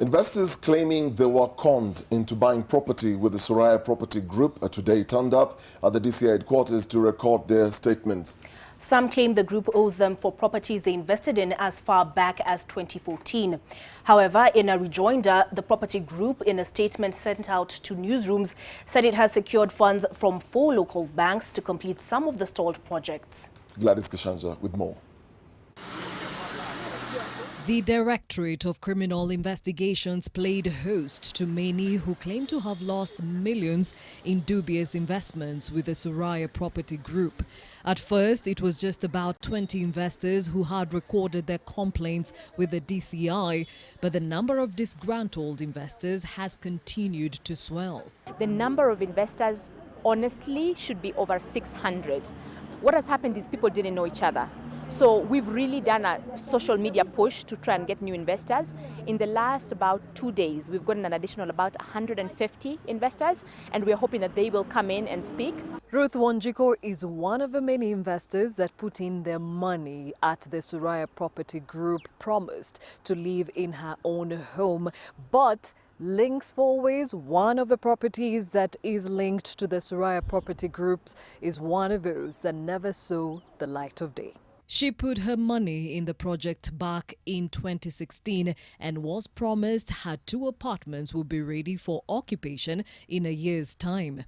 Investors claiming they were conned into buying property with the Suraya Property Group today turned up at the DCI headquarters to record their statements. Some claim the group owes them for properties they invested in as far back as 2014. However, in a rejoinder, the property group, in a statement sent out to newsrooms, said it has secured funds from 4 local banks to complete some of the stalled projects. Gladys Kashanja with more. The Directorate of Criminal Investigations played host to many who claim to have lost millions in dubious investments with the Suraya Property Group. At first, it was just about 20 investors who had recorded their complaints with the DCI, but the number of disgruntled investors has continued to swell. The number of investors, honestly, should be over 600. What has happened is people didn't know each other. So we've really done a social media push to try and get new investors. In the last about 2 days, we've gotten an additional about 150 investors, and we're hoping that they will come in and speak. Ruth Wanjiko is one of the many investors that put in their money at the Suraya Property Group, promised to live in her own home. But Links Fourways, one of the properties that is linked to the Suraya Property Groups, is one of those that never saw the light of day. She put her money in the project back in 2016 and was promised her 2 apartments would be ready for occupation in a year's time.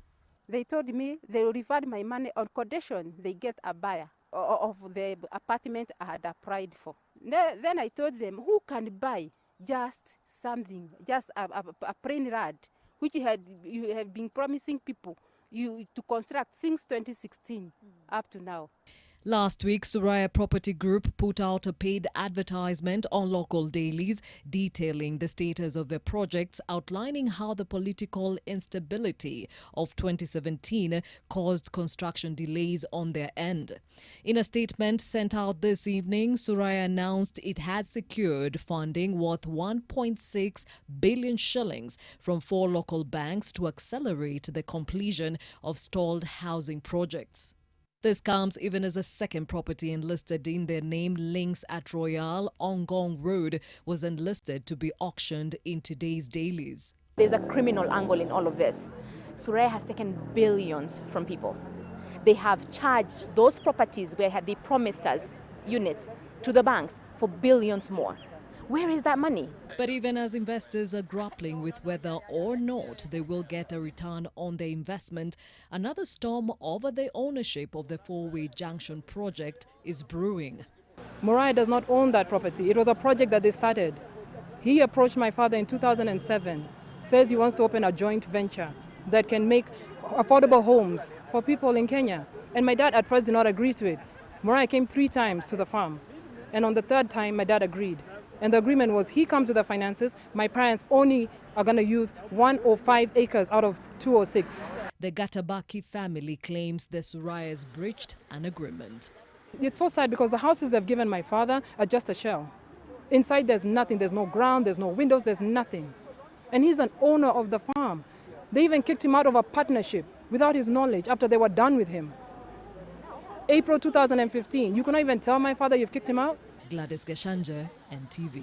They told me they will refund my money on condition they get a buyer of the apartment I had applied for. Then I told them, who can buy just something, just a plain rad, which you have been promising people to construct since 2016 up to now. Last week, Suraya Property Group put out a paid advertisement on local dailies detailing the status of their projects, outlining how the political instability of 2017 caused construction delays on their end. In a statement sent out this evening, Suraya announced it had secured funding worth 1.6 billion shillings from 4 local banks to accelerate the completion of stalled housing projects. This comes even as a second property enlisted in their name, Links at Royal Ongong Road, was enlisted to be auctioned in today's dailies. There's a criminal angle in all of this. Suraya has taken billions from people. They have charged those properties where they promised us units to the banks for billions more. Where is that money? But even as investors are grappling with whether or not they will get a return on their investment, another storm over the ownership of the four-way junction project is brewing. Suraya does not own that property. It was a project that they started. He approached my father in 2007, says he wants to open a joint venture that can make affordable homes for people in Kenya. And my dad at first did not agree to it. Suraya came 3 times to the farm. And on the 3rd time, my dad agreed. And the agreement was he comes with the finances. My parents only are going to use 105 acres out of 206. The Gatabaki family claims the Surayas breached an agreement. It's so sad because the houses they've given my father are just a shell. Inside there's nothing. There's no ground, there's no windows, there's nothing. And he's an owner of the farm. They even kicked him out of a partnership without his knowledge after they were done with him. April 2015, you cannot even tell my father you've kicked him out? Gladys Kashanja, NTV.